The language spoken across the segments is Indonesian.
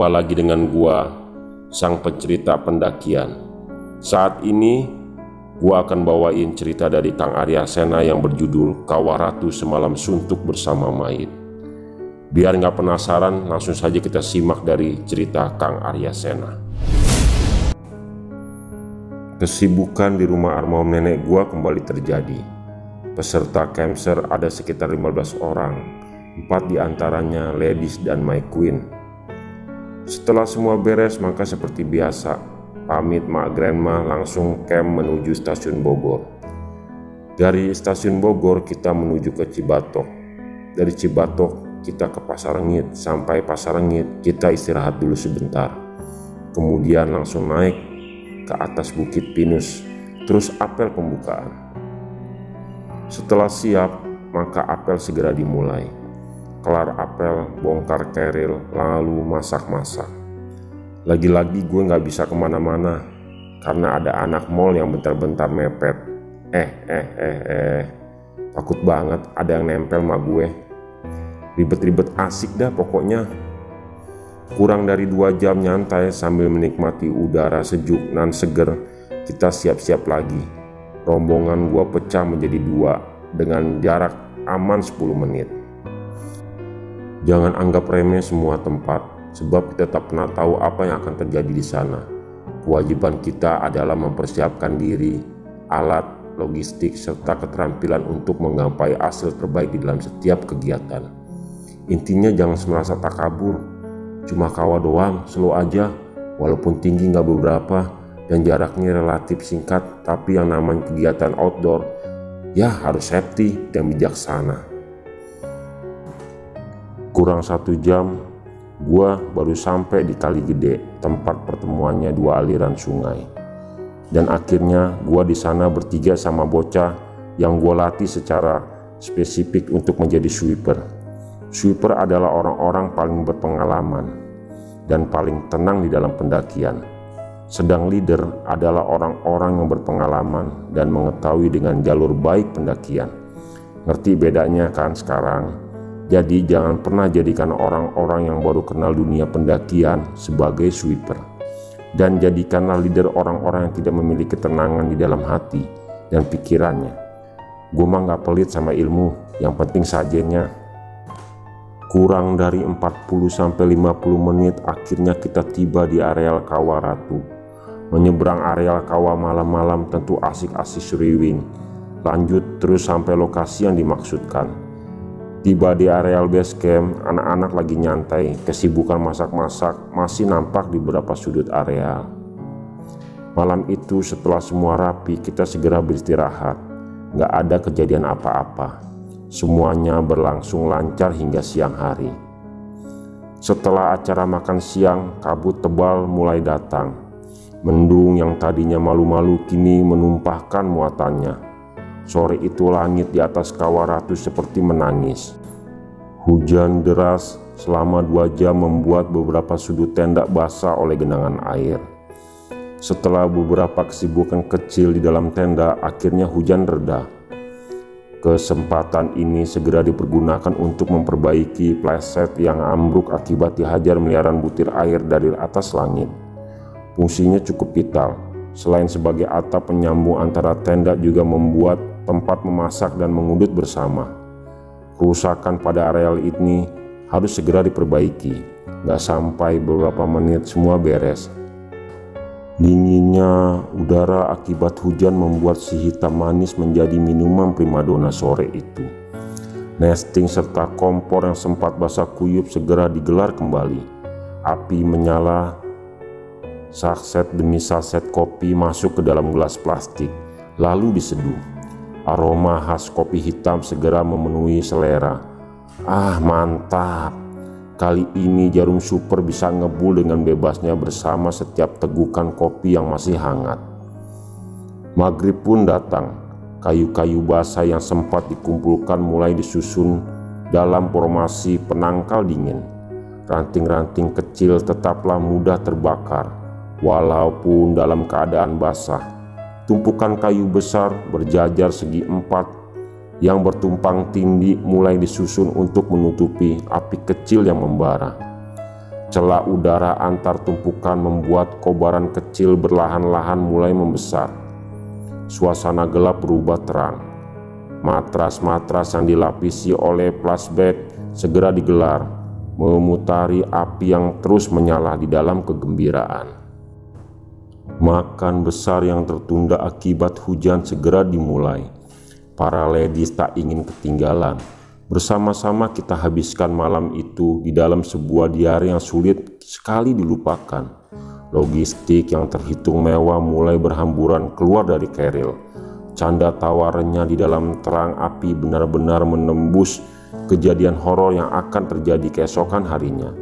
Jumpa lagi dengan gua, sang pencerita pendakian. Saat ini gua akan bawain cerita dari Kang Arya Sena yang berjudul Kawah Ratu Semalam Suntuk Bersama Mayit. Biar nggak penasaran, langsung saja kita simak dari cerita Kang Arya Sena. Kesibukan di rumah almarhum nenek gua kembali terjadi. Peserta Kemser ada sekitar 15 orang, 4 diantaranya ladies dan my queen. Setelah semua beres, maka seperti biasa, pamit mak grandma langsung camp menuju stasiun Bogor. Dari stasiun Bogor kita menuju ke Cibatok. Dari Cibatok kita ke Pasarengit. Sampai Pasarengit kita istirahat dulu sebentar. Kemudian langsung naik ke atas Bukit Pinus, terus apel pembukaan. Setelah siap, maka apel segera dimulai. Kelar apel, bongkar keril, lalu masak-masak. Lagi-lagi gue gak bisa kemana-mana karena ada anak mall yang bentar-bentar mepet. Takut banget ada yang nempel sama gue. Ribet-ribet asik dah pokoknya. Kurang dari 2 jam nyantai sambil menikmati udara sejuk nan seger, kita siap-siap lagi. Rombongan gue pecah menjadi 2 dengan jarak aman 10 menit. Jangan anggap remeh semua tempat, sebab kita tak pernah tahu apa yang akan terjadi di sana. Kewajiban kita adalah mempersiapkan diri, alat, logistik, serta keterampilan untuk menggapai hasil terbaik di dalam setiap kegiatan. Intinya jangan merasa takabur, cuma kawah doang, slow aja, walaupun tinggi nggak beberapa dan jaraknya relatif singkat, tapi yang namanya kegiatan outdoor, ya harus safety dan bijaksana. Kurang 1 jam, gua baru sampai di Kali Gede, tempat pertemuannya 2 aliran sungai. Dan akhirnya gua di sana bertiga sama bocah yang gua latih secara spesifik untuk menjadi sweeper. Sweeper adalah orang-orang paling berpengalaman dan paling tenang di dalam pendakian. Sedang leader adalah orang-orang yang berpengalaman dan mengetahui dengan jalur baik pendakian. Ngerti bedanya kan sekarang? Jadi jangan pernah jadikan orang-orang yang baru kenal dunia pendakian sebagai sweeper. Dan jadikanlah leader orang-orang yang tidak memiliki ketenangan di dalam hati dan pikirannya. Gue mah gak pelit sama ilmu, yang penting sajennya. Kurang dari 40-50 menit akhirnya kita tiba di areal Kawah Ratu. Menyeberang areal kawah malam-malam tentu asik-asik sriwing. Lanjut terus sampai lokasi yang dimaksudkan. Tiba di areal base camp, anak-anak lagi nyantai, kesibukan masak-masak masih nampak di beberapa sudut area. Malam itu setelah semua rapi, kita segera beristirahat. Gak ada kejadian apa-apa. Semuanya berlangsung lancar hingga siang hari. Setelah acara makan siang, kabut tebal mulai datang. Mendung yang tadinya malu-malu kini menumpahkan muatannya. Sore itu langit di atas Kawah Ratu seperti menangis. Hujan deras selama 2 jam membuat beberapa sudut tenda basah oleh genangan air. Setelah beberapa kesibukan kecil di dalam tenda, akhirnya hujan reda. Kesempatan ini segera dipergunakan untuk memperbaiki peleset yang ambruk akibat dihajar miliaran butir air dari atas langit. Fungsinya cukup vital. Selain sebagai atap penyambung antara tenda, juga membuat tempat memasak dan mengudut bersama. Kerusakan pada areal ini harus segera diperbaiki. Gak sampai beberapa menit semua beres. Dinginnya udara akibat hujan membuat si hitam manis menjadi minuman primadona sore itu. Nesting serta kompor yang sempat basah kuyup segera digelar kembali. Api menyala, saset demi saset kopi masuk ke dalam gelas plastik, lalu diseduh. Aroma khas kopi hitam segera memenuhi selera. Mantap. Kali ini Jarum Super bisa ngebul dengan bebasnya bersama setiap tegukan kopi yang masih hangat. Maghrib pun datang. Kayu-kayu basah yang sempat dikumpulkan mulai disusun dalam formasi penangkal dingin. Ranting-ranting kecil tetaplah mudah terbakar, walaupun dalam keadaan basah. Tumpukan kayu besar berjajar segi 4 yang bertumpang tindih mulai disusun untuk menutupi api kecil yang membara. Celah udara antar tumpukan membuat kobaran kecil berlahan-lahan mulai membesar. Suasana gelap berubah terang. Matras-matras yang dilapisi oleh flashback segera digelar, memutari api yang terus menyala di dalam kegembiraan. Makan besar yang tertunda akibat hujan segera dimulai. Para ladies tak ingin ketinggalan. Bersama-sama kita habiskan malam itu di dalam sebuah diare yang sulit sekali dilupakan. Logistik yang terhitung mewah mulai berhamburan keluar dari keril. Canda tawarannya di dalam terang api benar-benar menembus kejadian horor yang akan terjadi keesokan harinya.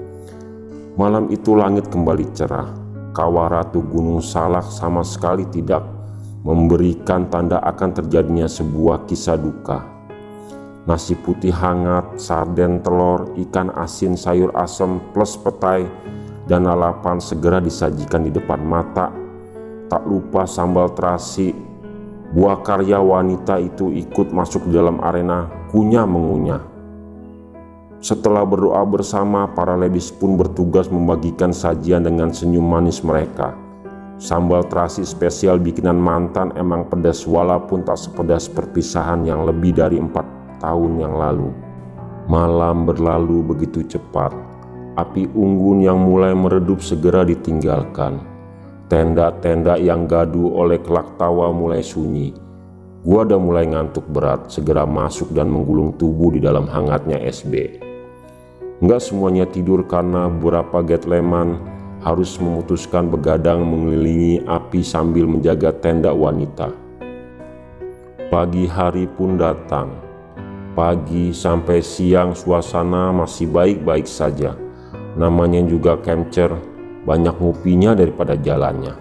Malam itu langit kembali cerah. Kawah Ratu Gunung Salak sama sekali tidak memberikan tanda akan terjadinya sebuah kisah duka. Nasi putih hangat, sarden telur, ikan asin, sayur asem, plus petai dan lalapan segera disajikan di depan mata. Tak lupa sambal terasi. Buah karya wanita itu ikut masuk di dalam arena kunyah-mengunyah. Setelah berdoa bersama, para ladies pun bertugas membagikan sajian dengan senyum manis mereka. Sambal terasi spesial bikinan mantan emang pedas, walaupun tak sepedas perpisahan yang lebih dari 4 tahun yang lalu. Malam berlalu begitu cepat. Api unggun yang mulai meredup segera ditinggalkan. Tenda-tenda yang gaduh oleh kelak tawa mulai sunyi. Gua udah mulai ngantuk berat, segera masuk dan menggulung tubuh di dalam hangatnya SB. Enggak semuanya tidur karena beberapa getleman harus memutuskan begadang mengelilingi api sambil menjaga tenda wanita. Pagi hari pun datang. Pagi sampai siang suasana masih baik-baik saja. Namanya juga camcer, banyak ngopinya daripada jalannya.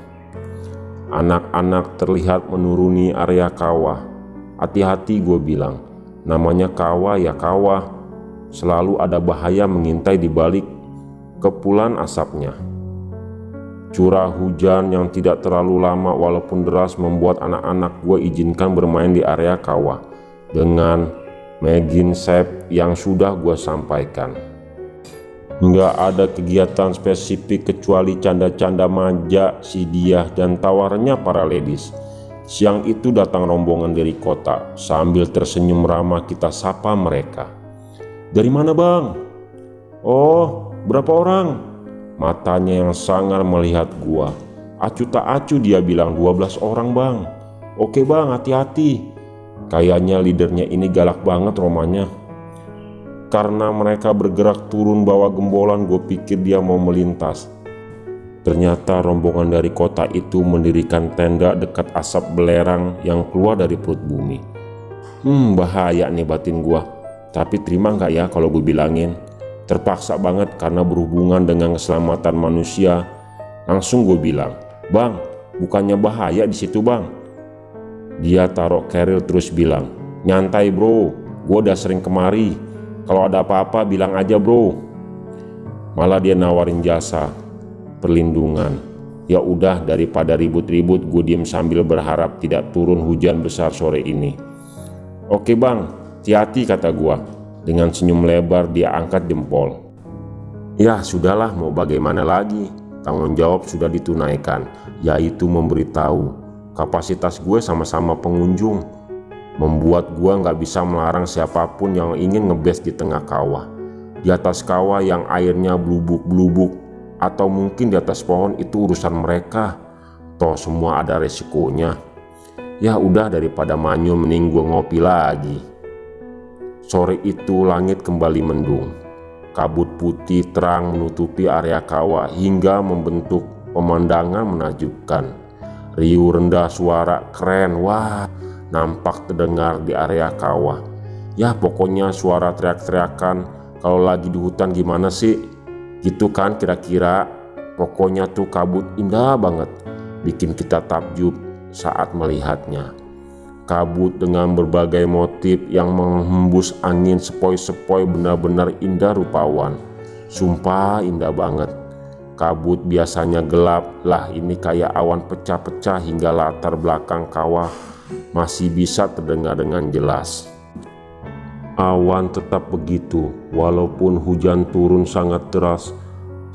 Anak-anak terlihat menuruni area kawah. Hati-hati, gue bilang. Namanya kawah ya kawah. Selalu ada bahaya mengintai di balik kepulan asapnya. Curah hujan yang tidak terlalu lama walaupun deras membuat anak-anak gue izinkan bermain di area kawah dengan Megin Sep yang sudah gue sampaikan. Nggak ada kegiatan spesifik kecuali canda-canda manja si Diah dan tawarannya para ladies. Siang itu datang rombongan dari kota. Sambil tersenyum ramah kita sapa mereka. Dari mana bang? Oh, berapa orang? Matanya yang sangar melihat gua. Acu tak acu dia bilang 12 orang bang. Oke bang, hati-hati. Kayaknya leadernya ini galak banget romanya. Karena mereka bergerak turun bawa gembolan, gue pikir dia mau melintas. Ternyata rombongan dari kota itu mendirikan tenda dekat asap belerang yang keluar dari perut bumi. Bahaya nih batin gue. Tapi terima nggak ya kalau gue bilangin? Terpaksa banget karena berhubungan dengan keselamatan manusia. Langsung gue bilang, bang, bukannya bahaya di situ bang. Dia taruh keril terus bilang, nyantai bro, gue udah sering kemari. Kalau ada apa-apa bilang aja bro. Malah dia nawarin jasa perlindungan. Ya udah, daripada ribut-ribut, gue diem sambil berharap tidak turun hujan besar sore ini. Oke bang, hati-hati kata gue. Dengan senyum lebar dia angkat jempol. Ya sudahlah, mau bagaimana lagi. Tanggung jawab sudah ditunaikan, yaitu memberitahu kapasitas gue sama-sama pengunjung, membuat gue nggak bisa melarang siapapun yang ingin ngebes di tengah kawah. Di atas kawah yang airnya blubuk-blubuk, atau mungkin di atas pohon itu urusan mereka. Toh semua ada resikonya. Ya udah, daripada manyun mending gue ngopi lagi. Sore itu langit kembali mendung. Kabut putih terang menutupi area kawah hingga membentuk pemandangan menakjubkan. Riuh rendah suara keren, wah, nampak terdengar di area kawah. Ya pokoknya suara teriak-teriakan kalau lagi di hutan gimana sih? Gitu kan kira-kira. Pokoknya tuh kabut indah banget, bikin kita takjub saat melihatnya. Kabut dengan berbagai motif yang menghembus angin sepoi-sepoi benar-benar indah rupawan. Sumpah indah banget. Kabut biasanya gelap, lah ini kayak awan pecah-pecah hingga latar belakang kawah masih bisa terdengar dengan jelas. Awan tetap begitu, walaupun hujan turun sangat deras.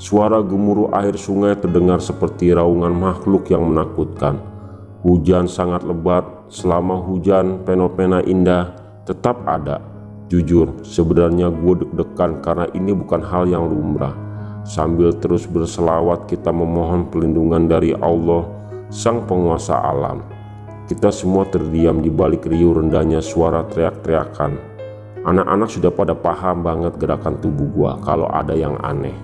Suara gemuruh air sungai terdengar seperti raungan makhluk yang menakutkan. Hujan sangat lebat. Selama hujan, fenomena indah tetap ada. Jujur, sebenarnya gue deg-degan karena ini bukan hal yang lumrah. Sambil terus berselawat, kita memohon perlindungan dari Allah, Sang Penguasa alam. Kita semua terdiam di balik riuh rendahnya suara teriak-teriakan. Anak-anak sudah pada paham banget gerakan tubuh gua kalau ada yang aneh.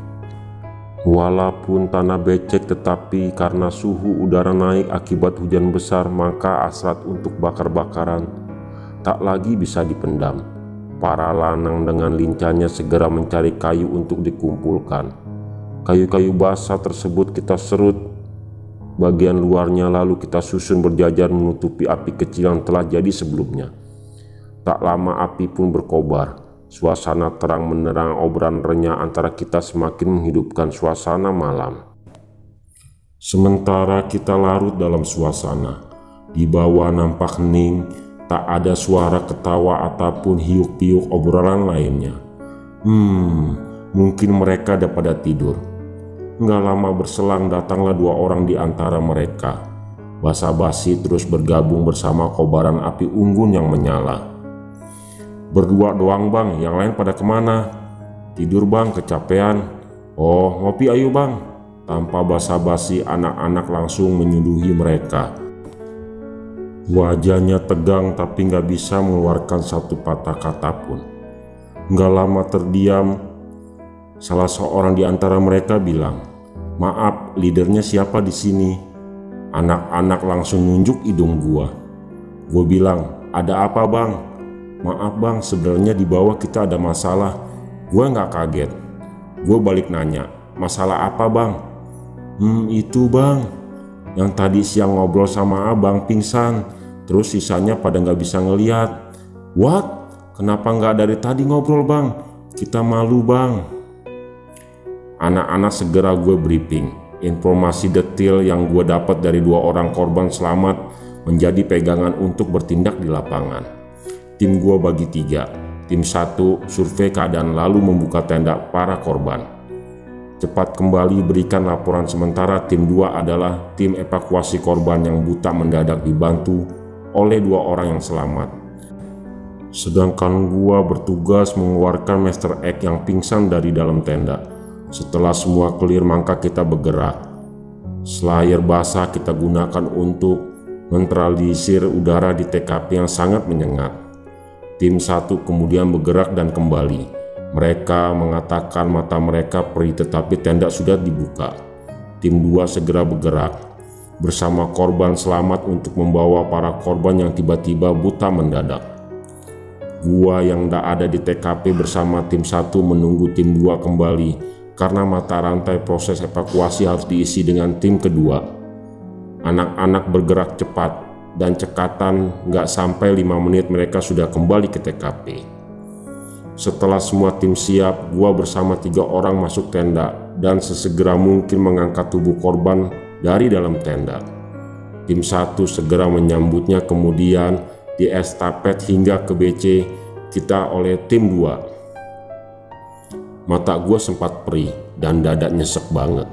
Walaupun tanah becek, tetapi karena suhu udara naik akibat hujan besar, maka hasrat untuk bakar-bakaran tak lagi bisa dipendam. Para lanang dengan lincahnya segera mencari kayu untuk dikumpulkan. Kayu-kayu basah tersebut kita serut bagian luarnya, lalu kita susun berjajar menutupi api kecil yang telah jadi sebelumnya. Tak lama api pun berkobar. Suasana terang menerang, obrolan renyah antara kita semakin menghidupkan suasana malam. Sementara kita larut dalam suasana, di bawah nampak hening, tak ada suara ketawa ataupun hiuk-piuk obrolan lainnya. Mungkin mereka udah pada tidur. Nggak lama berselang datanglah dua orang di antara mereka. Basa-basi terus bergabung bersama kobaran api unggun yang menyala. Berdua doang bang, yang lain pada kemana? Tidur bang, kecapean. Oh, ngopi ayo bang. Tanpa basa-basi anak-anak langsung menyuduhi mereka. Wajahnya tegang tapi nggak bisa mengeluarkan satu patah kata pun. Nggak lama terdiam, salah seorang di antara mereka bilang, "Maaf, leadernya siapa di sini?" Anak-anak langsung nunjuk hidung gua. Gua bilang, "Ada apa bang?" "Maaf bang, sebenarnya di bawah kita ada masalah." Gua nggak kaget. Gua balik nanya, "Masalah apa bang?" Itu bang, yang tadi siang ngobrol sama abang pingsan, terus sisanya pada nggak bisa ngeliat." "What? Kenapa nggak dari tadi ngobrol bang? Kita malu bang." Anak-anak segera gue briefing. Informasi detail yang gue dapat dari dua orang korban selamat menjadi pegangan untuk bertindak di lapangan. Tim gue bagi tiga. Tim satu survei keadaan lalu membuka tenda para korban. Cepat kembali berikan laporan sementara. Tim 2 adalah tim evakuasi korban yang buta mendadak dibantu oleh dua orang yang selamat. Sedangkan gua bertugas mengeluarkan Mr. X yang pingsan dari dalam tenda. Setelah semua clear maka kita bergerak. Slayer basah kita gunakan untuk menetralisir udara di TKP yang sangat menyengat. Tim 1 kemudian bergerak dan kembali. Mereka mengatakan mata mereka perih tetapi tenda sudah dibuka. Tim 2 segera bergerak bersama korban selamat untuk membawa para korban yang tiba-tiba buta mendadak. Gua yang tidak ada di TKP bersama tim 1 menunggu tim 2 kembali karena mata rantai proses evakuasi harus diisi dengan tim kedua. Anak-anak bergerak cepat dan cekatan nggak sampai 5 menit mereka sudah kembali ke TKP. Setelah semua tim siap, gua bersama 3 orang masuk tenda dan sesegera mungkin mengangkat tubuh korban dari dalam tenda. Tim 1 segera menyambutnya, kemudian diestafet hingga ke BC kita oleh tim 2. Mata gua sempat perih dan dada nyesek banget.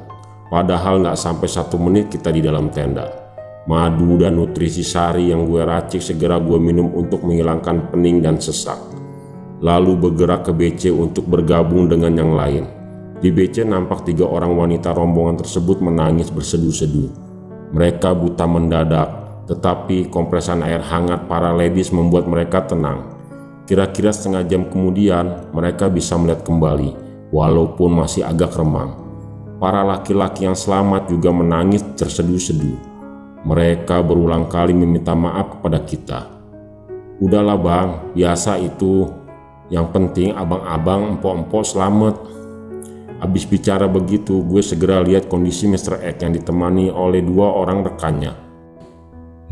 Padahal nggak sampai 1 menit kita di dalam tenda. Madu dan nutrisi sari yang gue racik segera gue minum untuk menghilangkan pening dan sesak. Lalu bergerak ke BC untuk bergabung dengan yang lain. Di BC nampak 3 orang wanita rombongan tersebut menangis berseduh-seduh. Mereka buta mendadak, tetapi kompresan air hangat para ladies membuat mereka tenang. Kira-kira setengah jam kemudian mereka bisa melihat kembali, walaupun masih agak remang. Para laki-laki yang selamat juga menangis terseduh-seduh. Mereka berulang kali meminta maaf kepada kita. "Udahlah bang, biasa itu. Yang penting abang-abang, empok-empok selamat." Habis bicara begitu, gue segera lihat kondisi Mr. X yang ditemani oleh 2 orang rekannya.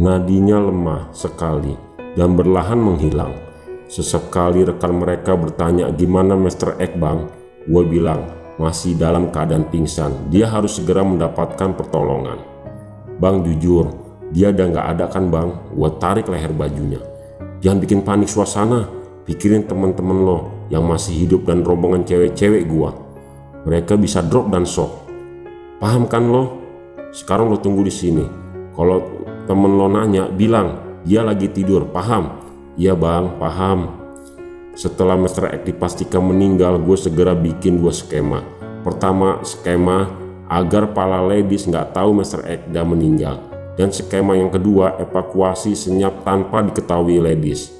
Nadinya lemah sekali dan berlahan menghilang. Sesekali rekan mereka bertanya, "Gimana Mr. X bang?" Gue bilang, "Masih dalam keadaan pingsan. Dia harus segera mendapatkan pertolongan." "Bang jujur, dia udah nggak ada kan bang?" Gue tarik leher bajunya. "Jangan bikin panik suasana. Pikirin teman-teman lo yang masih hidup dan rombongan cewek-cewek gua." Mereka bisa drop dan shock. Paham kan lo? Sekarang lo tunggu di sini. Kalau temen lo nanya, bilang dia lagi tidur. Paham? Iya bang, paham. Setelah Mr. X dipastikan meninggal, gue segera bikin 2 skema. Pertama, skema agar para ladies nggak tahu Mr. X udah meninggal. Dan skema yang kedua, evakuasi senyap tanpa diketahui ladies.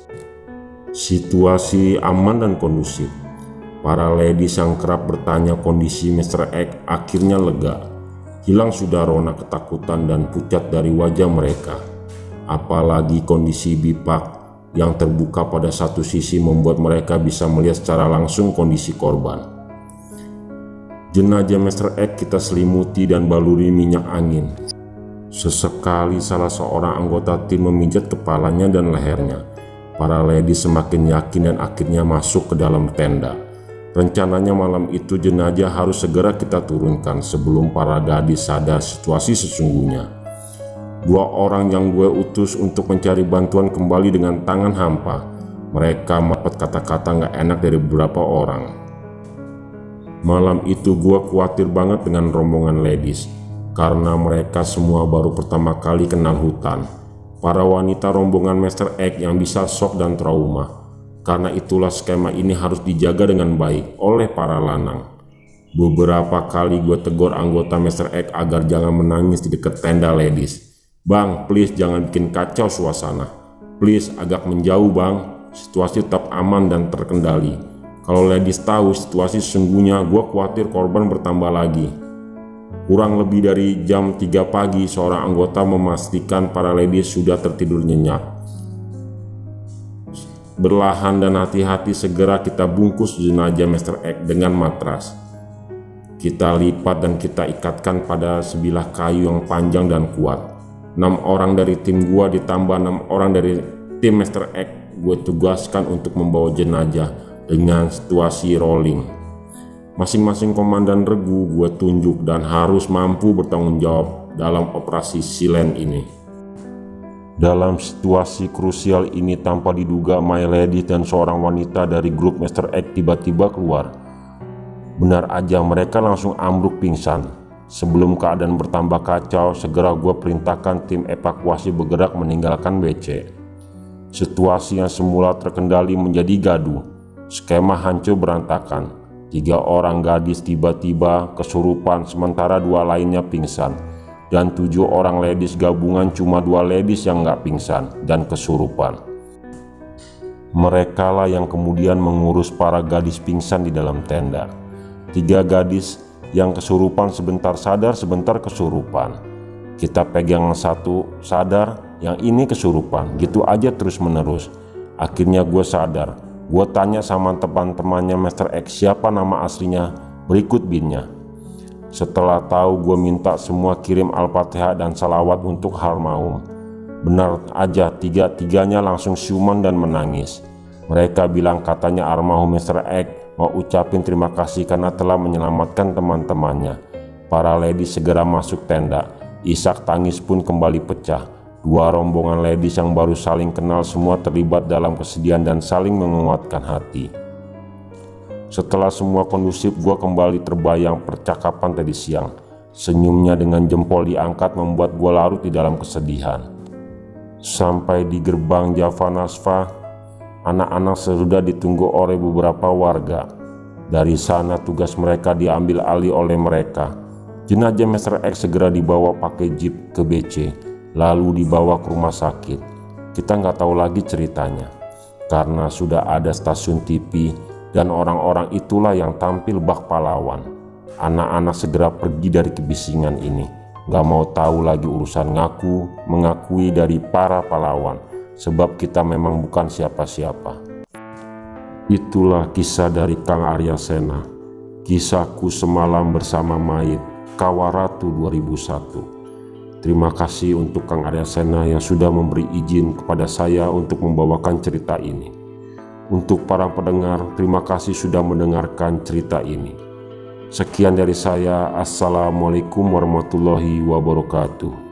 Situasi aman dan kondusif. Para ladies yang kerap bertanya kondisi Mr. X akhirnya lega. Hilang sudah rona ketakutan dan pucat dari wajah mereka. Apalagi kondisi Bipak yang terbuka pada satu sisi membuat mereka bisa melihat secara langsung kondisi korban. Jenazah Mr. X kita selimuti dan baluri minyak angin. Sesekali salah seorang anggota tim memijat kepalanya dan lehernya. Para ladies semakin yakin dan akhirnya masuk ke dalam tenda. Rencananya malam itu jenazah harus segera kita turunkan sebelum para gadis sadar situasi sesungguhnya. 2 orang yang gue utus untuk mencari bantuan kembali dengan tangan hampa. Mereka mendapat kata-kata gak enak dari beberapa orang. Malam itu gue khawatir banget dengan rombongan ladies, karena mereka semua baru pertama kali kenal hutan. Para wanita rombongan Mr. X yang bisa shock dan trauma. Karena itulah skema ini harus dijaga dengan baik oleh para lanang. Beberapa kali gue tegur anggota Mr. X agar jangan menangis di dekat tenda ladies. Bang, please jangan bikin kacau suasana. Please agak menjauh bang, situasi tetap aman dan terkendali. Kalau ladies tahu situasi sesungguhnya, gue khawatir korban bertambah lagi. Kurang lebih dari jam 3 pagi, seorang anggota memastikan para ladies sudah tertidur nyenyak. Berlahan dan hati-hati segera kita bungkus jenazah Mr. X dengan matras. Kita lipat dan kita ikatkan pada sebilah kayu yang panjang dan kuat. 6 orang dari tim gua ditambah 6 orang dari tim Mr. X gue tugaskan untuk membawa jenazah dengan situasi rolling. Masing-masing komandan regu gue tunjuk dan harus mampu bertanggung jawab dalam operasi silent ini. Dalam situasi krusial ini tanpa diduga my lady dan seorang wanita dari grup Mr. X tiba-tiba keluar. Benar aja mereka langsung ambruk pingsan. Sebelum keadaan bertambah kacau, segera gue perintahkan tim evakuasi bergerak meninggalkan BC. Situasi yang semula terkendali menjadi gaduh. Skema hancur berantakan. 3 orang gadis tiba-tiba kesurupan sementara 2 lainnya pingsan. Dan 7 orang ladies gabungan cuma 2 ladies yang nggak pingsan dan kesurupan. Mereka lah yang kemudian mengurus para gadis pingsan di dalam tenda. 3 gadis yang kesurupan sebentar sadar, sebentar kesurupan. Kita pegang satu sadar, yang ini kesurupan, gitu aja terus menerus. Akhirnya gue sadar, gue tanya sama teman-temannya Mr. X siapa nama aslinya, berikut binnya. Setelah tahu, gue minta semua kirim Al-Fatihah dan salawat untuk almarhum. Benar aja, 3-tiganya langsung siuman dan menangis. Mereka bilang katanya almarhum Mr. X mau ucapin terima kasih karena telah menyelamatkan teman-temannya. Para ladies segera masuk tenda. Isak tangis pun kembali pecah. 2 rombongan ladies yang baru saling kenal semua terlibat dalam kesedihan dan saling menguatkan hati. Setelah semua kondusif, gue kembali terbayang percakapan tadi siang. Senyumnya dengan jempol diangkat membuat gue larut di dalam kesedihan. Sampai di gerbang Java Nasfa, anak-anak sudah ditunggu oleh beberapa warga. Dari sana tugas mereka diambil alih oleh mereka. Jenazah Mr. X segera dibawa pakai jeep ke BC, lalu dibawa ke rumah sakit. Kita nggak tahu lagi ceritanya, karena sudah ada stasiun TV. Dan orang-orang itulah yang tampil bak pahlawan. Anak-anak segera pergi dari kebisingan ini. Gak mau tahu lagi urusan mengakui dari para pahlawan. Sebab kita memang bukan siapa-siapa. Itulah kisah dari Kang Arya Sena. Kisahku semalam bersama mayit, Kawaratu 2001. Terima kasih untuk Kang Arya Sena yang sudah memberi izin kepada saya untuk membawakan cerita ini. Untuk para pendengar, terima kasih sudah mendengarkan cerita ini. Sekian dari saya. Assalamualaikum warahmatullahi wabarakatuh.